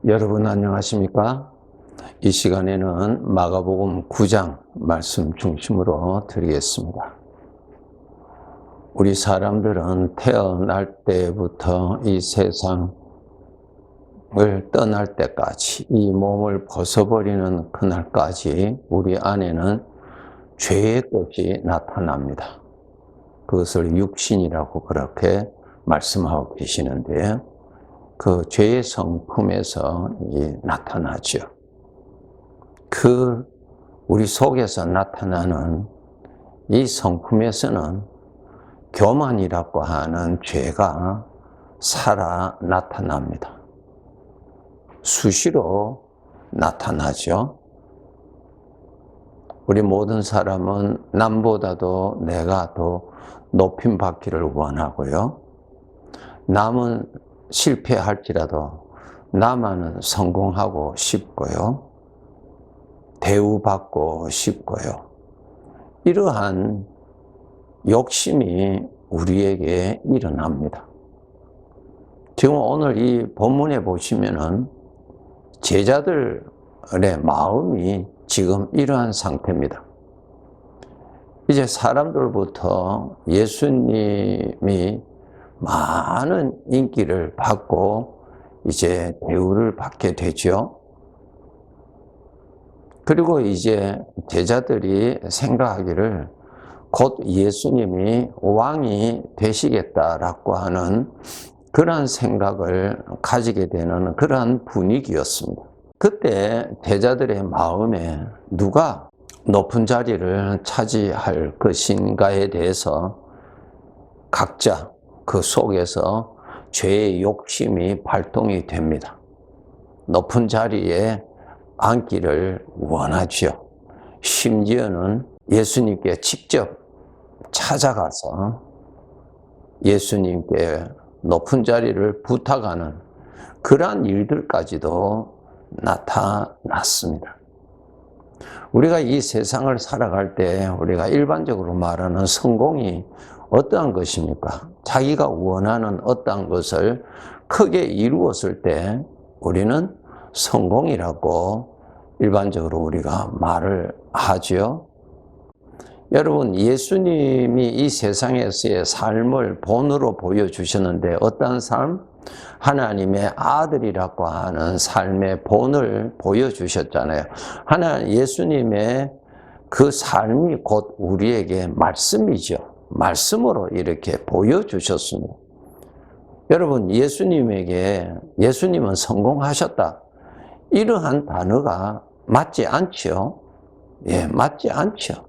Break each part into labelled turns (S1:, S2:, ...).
S1: 여러분 안녕하십니까? 이 시간에는 마가복음 9장 말씀 중심으로 드리겠습니다. 우리 사람들은 태어날 때부터 이 세상을 떠날 때까지, 이 몸을 벗어버리는 그날까지 우리 안에는 죄의 것이 나타납니다. 그것을 육신이라고 그렇게 말씀하고 계시는데요. 그 죄의 성품에서 나타나죠. 우리 속에서 나타나는 이 성품에서는 교만이라고 하는 죄가 살아 나타납니다. 수시로 나타나죠. 우리 모든 사람은 남보다도 내가 더 높임 받기를 원하고요. 남은 실패할지라도 나만은 성공하고 싶고요. 대우받고 싶고요. 이러한 욕심이 우리에게 일어납니다. 지금 오늘 이 본문에 보시면은 제자들의 마음이 지금 이러한 상태입니다. 이제 사람들부터 예수님이 많은 인기를 받고 이제 대우를 받게 되죠. 그리고 이제 제자들이 생각하기를 곧 예수님이 왕이 되시겠다라고 하는 그러한 생각을 가지게 되는 그러한 분위기였습니다. 그때 제자들의 마음에 누가 높은 자리를 차지할 것인가에 대해서 각자 그 속에서 죄의 욕심이 발동이 됩니다. 높은 자리에 앉기를 원하지요. 심지어는 예수님께 직접 찾아가서 예수님께 높은 자리를 부탁하는 그러한 일들까지도 나타났습니다. 우리가 이 세상을 살아갈 때 우리가 일반적으로 말하는 성공이 어떠한 것입니까? 자기가 원하는 어떠한 것을 크게 이루었을 때 우리는 성공이라고 일반적으로 우리가 말을 하죠. 여러분, 예수님이 이 세상에서의 삶을 본으로 보여주셨는데 어떠한 삶? 하나님의 아들이라고 하는 삶의 본을 보여주셨잖아요. 예수님의 그 삶이 곧 우리에게 말씀이죠. 말씀으로 이렇게 보여주셨습니다. 여러분, 예수님은 성공하셨다. 이러한 단어가 맞지 않죠? 예, 맞지 않죠.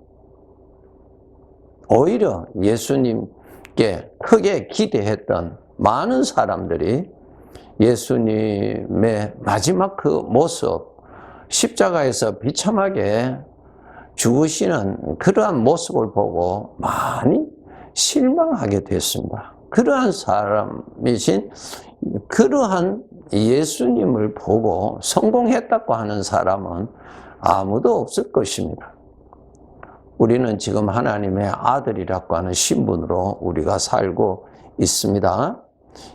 S1: 오히려 예수님께 크게 기대했던 많은 사람들이 예수님의 마지막 그 모습, 십자가에서 비참하게 죽으시는 그러한 모습을 보고 많이 실망하게 됐습니다. 그러한 사람이신 그러한 예수님을 보고 성공했다고 하는 사람은 아무도 없을 것입니다. 우리는 지금 하나님의 아들이라고 하는 신분으로 우리가 살고 있습니다.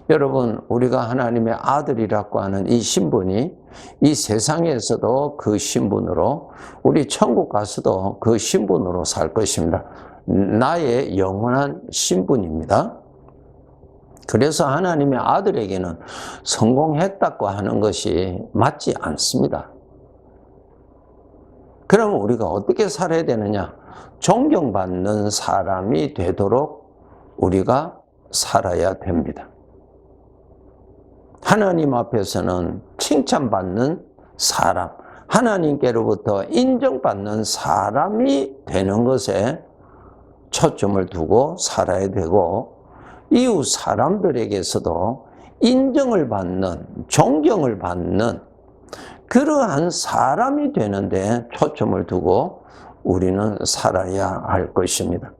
S1: 여러분, 우리가 하나님의 아들이라고 하는 이 신분이 이 세상에서도 그 신분으로, 우리 천국 가서도 그 신분으로 살 것입니다. 나의 영원한 신분입니다. 그래서 하나님의 아들에게는 성공했다고 하는 것이 맞지 않습니다. 그러면 우리가 어떻게 살아야 되느냐? 존경받는 사람이 되도록 우리가 살아야 됩니다. 하나님 앞에서는 칭찬받는 사람, 하나님께로부터 인정받는 사람이 되는 것에 초점을 두고 살아야 되고, 이웃 사람들에게서도 인정을 받는, 존경을 받는 그러한 사람이 되는데 초점을 두고 우리는 살아야 할 것입니다.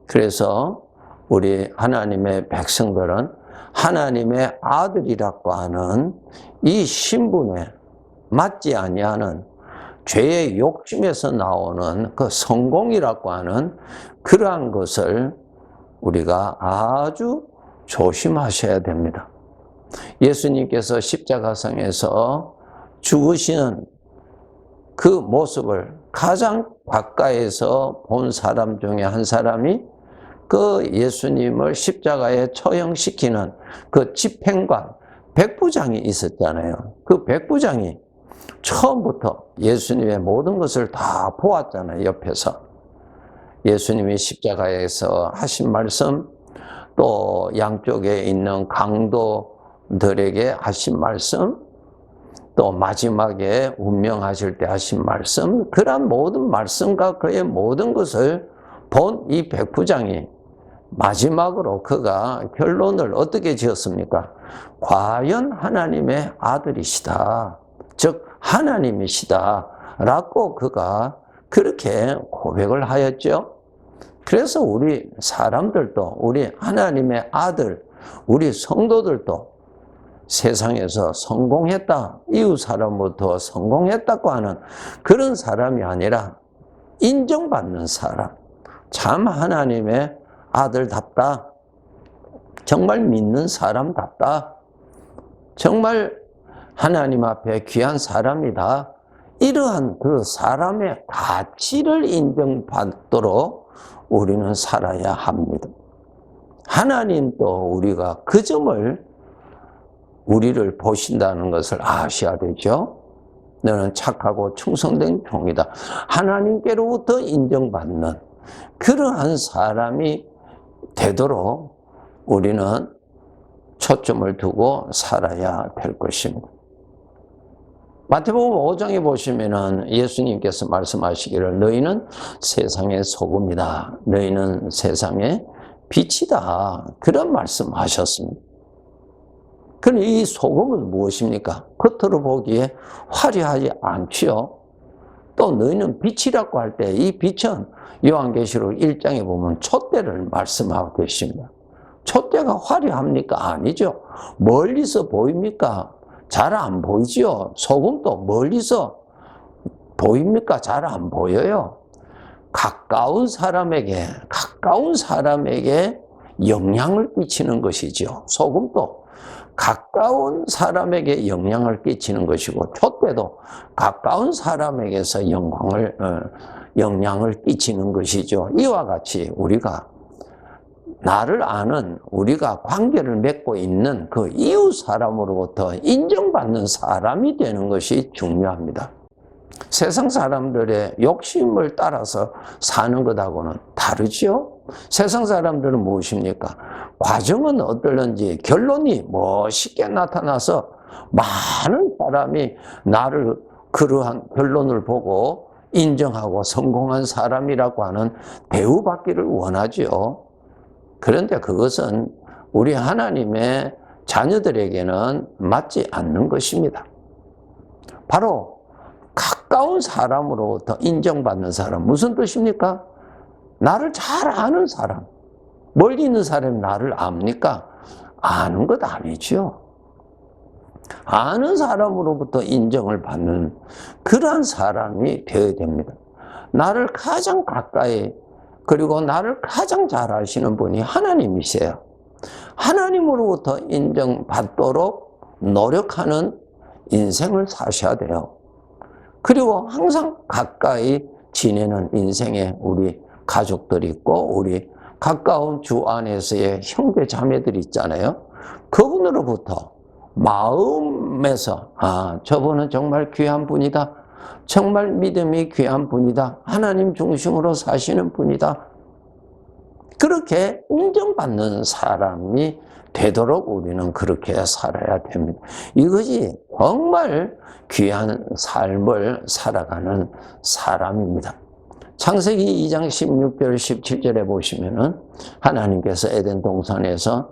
S1: 그래서 우리 하나님의 백성들은 하나님의 아들이라고 하는 이 신분에 맞지 아니하는 죄의 욕심에서 나오는 그 성공이라고 하는 그러한 것을 우리가 아주 조심하셔야 됩니다. 예수님께서 십자가상에서 죽으시는 그 모습을 가장 가까이서 본 사람 중에 한 사람이 그 예수님을 십자가에 처형시키는 그 집행관 백부장이 있었잖아요. 그 백부장이 처음부터 예수님의 모든 것을 다 보았잖아요. 옆에서 예수님이 십자가에서 하신 말씀, 또 양쪽에 있는 강도들에게 하신 말씀, 또 마지막에 운명하실 때 하신 말씀, 그러한 모든 말씀과 그의 모든 것을 본 이 백부장이 마지막으로 그가 결론을 어떻게 지었습니까? 과연 하나님의 아들이시다, 즉 하나님이시다 라고 그가 그렇게 고백을 하였죠. 그래서 우리 사람들도, 우리 하나님의 아들, 우리 성도들도 세상에서 성공했다, 이웃 사람부터 성공했다고 하는 그런 사람이 아니라 인정받는 사람, 참 하나님의 아들답다, 정말 믿는 사람답다, 정말 하나님 앞에 귀한 사람이다, 이러한 그 사람의 가치를 인정받도록 우리는 살아야 합니다. 하나님도 우리가 그 점을 우리를 보신다는 것을 아셔야 되죠. 너는 착하고 충성된 종이다, 하나님께로부터 인정받는 그러한 사람이 되도록 우리는 초점을 두고 살아야 될 것입니다. 마태복음 5장에 보시면은 예수님께서 말씀하시기를 너희는 세상의 소금이다, 너희는 세상의 빛이다, 그런 말씀하셨습니다. 그럼 이 소금은 무엇입니까? 겉으로 보기에 화려하지 않지요. 또 너희는 빛이라고 할 때 이 빛은 요한계시록 1장에 보면 촛대를 말씀하고 계십니다. 촛대가 화려합니까? 아니죠. 멀리서 보입니까? 잘 안 보이지요. 소금도 멀리서 보입니까? 잘 안 보여요. 가까운 사람에게 영향을 끼치는 것이죠. 소금도 가까운 사람에게 영향을 끼치는 것이고, 촛대도 가까운 사람에게서 영향을 끼치는 것이죠. 이와 같이 우리가 나를 아는, 우리가 관계를 맺고 있는 그 이웃 사람으로부터 인정받는 사람이 되는 것이 중요합니다. 세상 사람들의 욕심을 따라서 사는 것하고는 다르죠. 세상 사람들은 무엇입니까? 과정은 어떨는지 결론이 멋있게 나타나서 많은 사람이 나를 그러한 결론을 보고 인정하고 성공한 사람이라고 하는 대우받기를 원하죠. 그런데 그것은 우리 하나님의 자녀들에게는 맞지 않는 것입니다. 바로 가까운 사람으로부터 인정받는 사람, 무슨 뜻입니까? 나를 잘 아는 사람. 멀리 있는 사람이 나를 압니까? 아는 것 아니죠. 아는 사람으로부터 인정을 받는 그러한 사람이 되어야 됩니다. 나를 가장 가까이, 그리고 나를 가장 잘 아시는 분이 하나님이세요. 하나님으로부터 인정받도록 노력하는 인생을 사셔야 돼요. 그리고 항상 가까이 지내는 인생에 우리 가족들이 있고, 우리 가까운 주 안에서의 형제 자매들이 있잖아요. 그분으로부터 마음에서 저분은 정말 귀한 분이다, 정말 믿음이 귀한 분이다, 하나님 중심으로 사시는 분이다, 그렇게 인정받는 사람이 되도록 우리는 그렇게 살아야 됩니다. 이것이 정말 귀한 삶을 살아가는 사람입니다. 창세기 2장 16절 17절에 보시면은 하나님께서 에덴 동산에서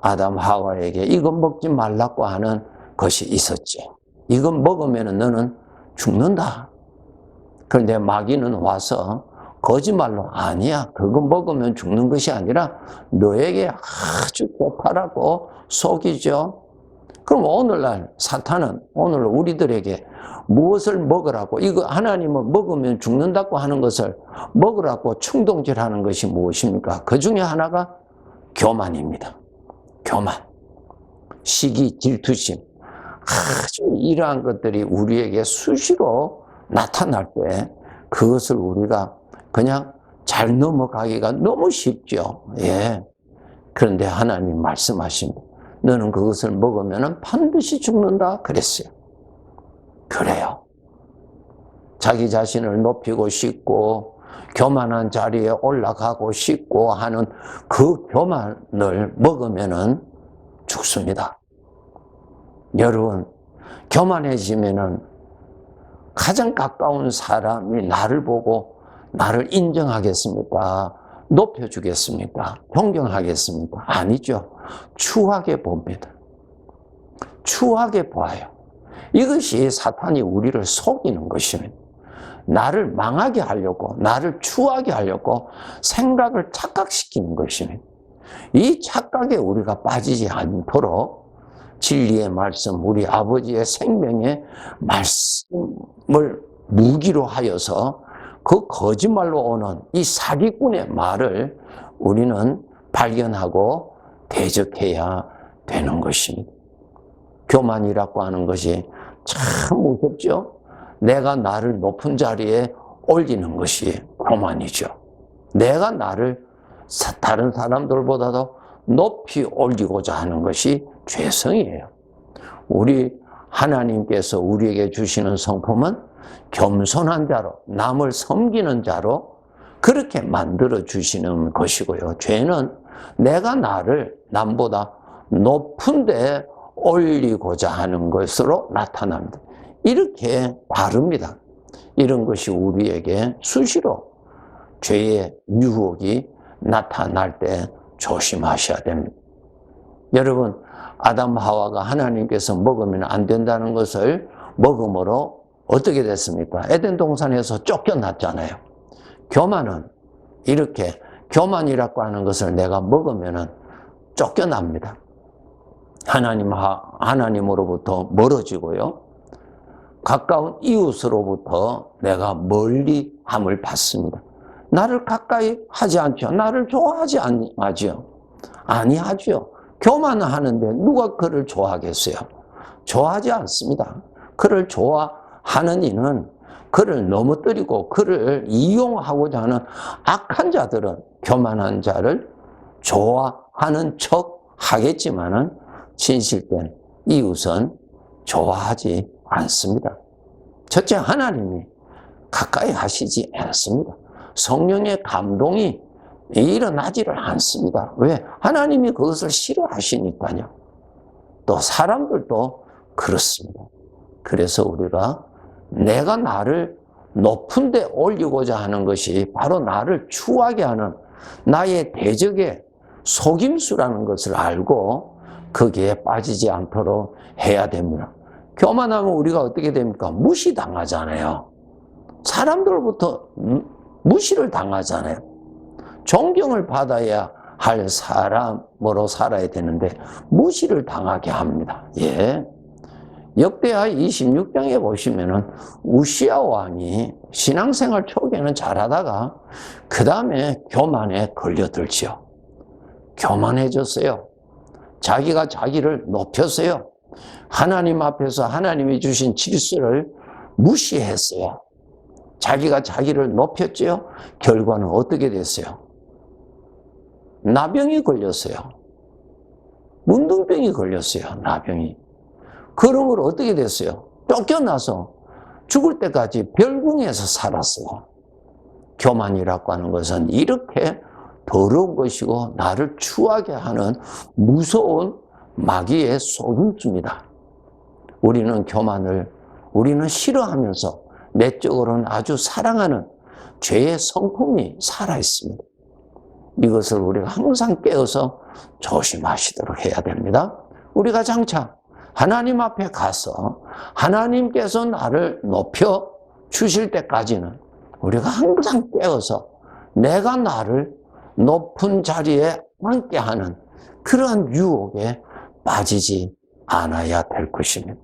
S1: 아담 하와에게 이건 먹지 말라고 하는 것이 있었지. 이건 먹으면 너는 죽는다. 그런데 마귀는 와서 거짓말로 아니야, 그거 먹으면 죽는 것이 아니라 너에게 아주 좋다라고 속이죠. 그럼 오늘날 사탄은 오늘 우리들에게 무엇을 먹으라고, 이거 하나님은 먹으면 죽는다고 하는 것을 먹으라고 충동질하는 것이 무엇입니까? 그 중에 하나가 교만입니다. 교만. 시기, 질투심, 아주 이러한 것들이 우리에게 수시로 나타날 때 그것을 우리가 그냥 잘 넘어가기가 너무 쉽죠. 예. 그런데 하나님 말씀하십니다. 너는 그것을 먹으면 반드시 죽는다 그랬어요. 그래요. 자기 자신을 높이고 싶고 교만한 자리에 올라가고 싶고 하는 그 교만을 먹으면 죽습니다. 여러분, 교만해지면은 가장 가까운 사람이 나를 보고 나를 인정하겠습니까? 높여주겠습니까? 존경하겠습니까? 아니죠. 추하게 봅니다. 추하게 보아요. 이것이 사탄이 우리를 속이는 것입니다. 나를 망하게 하려고, 나를 추하게 하려고 생각을 착각시키는 것입니다. 이 착각에 우리가 빠지지 않도록 진리의 말씀, 우리 아버지의 생명의 말씀을 무기로 하여서 그 거짓말로 오는 이 사기꾼의 말을 우리는 발견하고 대적해야 되는 것입니다. 교만이라고 하는 것이 참 무섭죠. 내가 나를 높은 자리에 올리는 것이 교만이죠. 내가 나를 다른 사람들보다도 높이 올리고자 하는 것이 죄성이에요. 우리 하나님께서 우리에게 주시는 성품은 겸손한 자로, 남을 섬기는 자로 그렇게 만들어 주시는 것이고요. 죄는 내가 나를 남보다 높은 데 올리고자 하는 것으로 나타납니다. 이렇게 다릅니다. 이런 것이 우리에게 수시로 죄의 유혹이 나타날 때 조심하셔야 됩니다. 여러분, 아담 하와가 하나님께서 먹으면 안 된다는 것을 먹음으로 어떻게 됐습니까? 에덴 동산에서 쫓겨났잖아요. 교만은 이렇게 교만이라고 하는 것을 내가 먹으면 쫓겨납니다. 하나님으로부터 멀어지고요. 가까운 이웃으로부터 내가 멀리함을 받습니다. 나를 가까이 하지 않죠. 나를 좋아하지 아니하죠. 아니하죠. 교만은 하는데 누가 그를 좋아하겠어요? 좋아하지 않습니다. 그를 좋아하는 이는 그를 넘어뜨리고 그를 이용하고자 하는 악한 자들은 교만한 자를 좋아하는 척 하겠지만은 진실된 이웃은 좋아하지 않습니다. 첫째, 하나님이 가까이 하시지 않습니다. 성령의 감동이 일어나지를 않습니다. 왜? 하나님이 그것을 싫어하시니까요. 또 사람들도 그렇습니다. 그래서 우리가 내가 나를 높은 데 올리고자 하는 것이 바로 나를 추하게 하는 나의 대적의 속임수라는 것을 알고 거기에 빠지지 않도록 해야 됩니다. 교만하면 우리가 어떻게 됩니까? 무시당하잖아요. 사람들부터 무시를 당하잖아요. 존경을 받아야 할 사람으로 살아야 되는데 무시를 당하게 합니다. 예. 역대하 26장에 보시면은 우시야 왕이 신앙생활 초기에는 잘하다가 그 다음에 교만에 걸려들지요. 교만해졌어요. 자기가 자기를 높였어요. 하나님 앞에서 하나님이 주신 질서를 무시했어요. 자기가 자기를 높였죠. 결과는 어떻게 됐어요? 나병이 걸렸어요. 문둥병이 걸렸어요. 나병이. 그러므로 어떻게 됐어요? 쫓겨나서 죽을 때까지 별궁에서 살았어요. 교만이라고 하는 것은 이렇게 더러운 것이고 나를 추하게 하는 무서운 마귀의 속임수입니다. 우리는 교만을 우리는 싫어하면서 내적으로는 아주 사랑하는 죄의 성품이 살아있습니다. 이것을 우리가 항상 깨어서 조심하시도록 해야 됩니다. 우리가 장차 하나님 앞에 가서 하나님께서 나를 높여 주실 때까지는 우리가 항상 깨어서 내가 나를 높은 자리에 앉게하는 그러한 유혹에 빠지지 않아야 될 것입니다.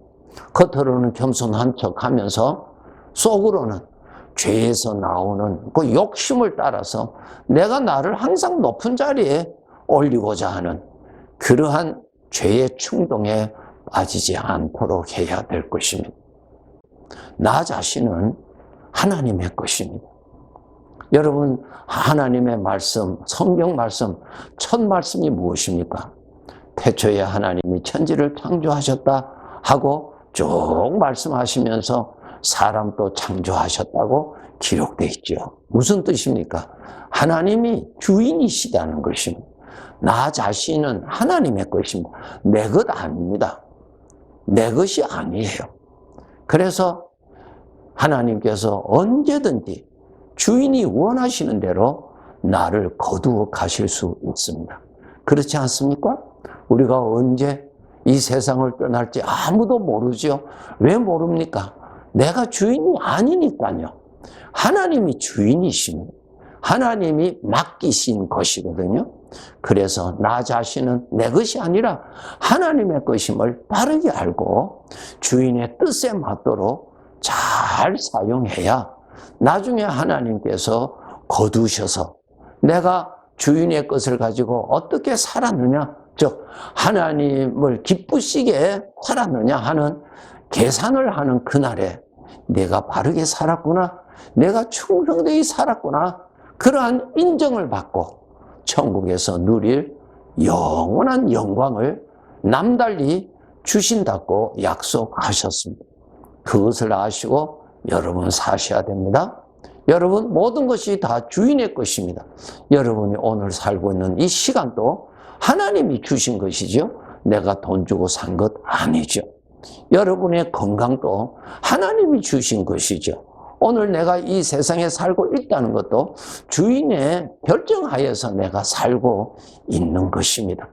S1: 겉으로는 겸손한 척하면서 속으로는 죄에서 나오는 그 욕심을 따라서 내가 나를 항상 높은 자리에 올리고자 하는 그러한 죄의 충동에 빠지지 않도록 해야 될 것입니다. 나 자신은 하나님의 것입니다. 여러분, 하나님의 말씀, 성경 말씀, 첫 말씀이 무엇입니까? 태초에 하나님이 천지를 창조하셨다 하고 쭉 말씀하시면서 사람도 창조하셨다고 기록되어 있죠. 무슨 뜻입니까? 하나님이 주인이시다는 것입니다. 나 자신은 하나님의 것입니다. 내 것 아닙니다. 내 것이 아니에요. 그래서 하나님께서 언제든지 주인이 원하시는 대로 나를 거두어 가실 수 있습니다. 그렇지 않습니까? 우리가 언제 이 세상을 떠날지 아무도 모르죠. 왜 모릅니까? 내가 주인이 아니니까요. 하나님이 주인이십니다. 하나님이 맡기신 것이거든요. 그래서 나 자신은 내 것이 아니라 하나님의 것임을 빠르게 알고 주인의 뜻에 맞도록 잘 사용해야 나중에 하나님께서 거두셔서 내가 주인의 것을 가지고 어떻게 살았느냐, 즉 하나님을 기쁘시게 살았느냐 하는 계산을 하는 그날에 내가 바르게 살았구나, 내가 충성되게 살았구나, 그러한 인정을 받고 천국에서 누릴 영원한 영광을 남달리 주신다고 약속하셨습니다. 그것을 아시고 여러분 사셔야 됩니다. 여러분, 모든 것이 다 주인의 것입니다. 여러분이 오늘 살고 있는 이 시간도 하나님이 주신 것이죠. 내가 돈 주고 산 것 아니죠. 여러분의 건강도 하나님이 주신 것이죠. 오늘 내가 이 세상에 살고 있다는 것도 주인의 결정하에서 내가 살고 있는 것입니다.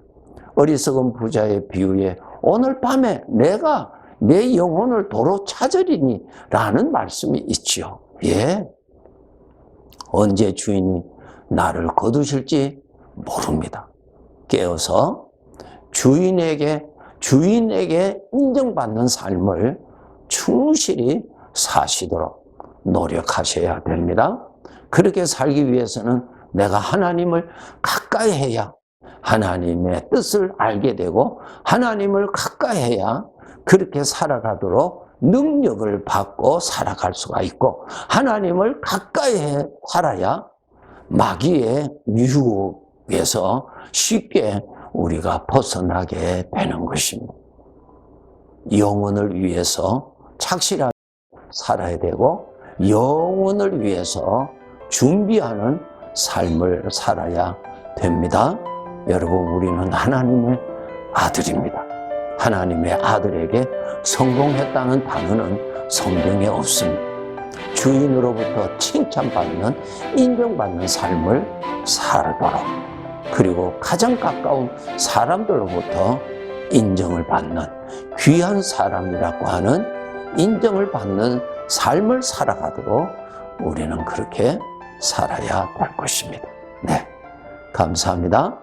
S1: 어리석은 부자의 비유에 오늘 밤에 내가 내 영혼을 도로 찾으리니 라는 말씀이 있지요. 예. 언제 주인이 나를 거두실지 모릅니다. 깨어서 주인에게 인정받는 삶을 충실히 사시도록 노력하셔야 됩니다. 그렇게 살기 위해서는 내가 하나님을 가까이 해야 하나님의 뜻을 알게 되고 하나님을 가까이 해야 그렇게 살아가도록 능력을 받고 살아갈 수가 있고 하나님을 가까이 해 살아야 마귀의 유혹에서 쉽게 우리가 벗어나게 되는 것입니다. 영혼을 위해서 착실하게 살아야 되고 영혼을 위해서 준비하는 삶을 살아야 됩니다. 여러분, 우리는 하나님의 아들입니다. 하나님의 아들에게 성공했다는 단어는 성경에 없습니다. 주인으로부터 칭찬받는, 인정받는 삶을 살도록, 그리고 가장 가까운 사람들로부터 인정을 받는, 귀한 사람이라고 하는 인정을 받는 삶을 살아가도록 우리는 그렇게 살아야 할 것입니다. 네, 감사합니다.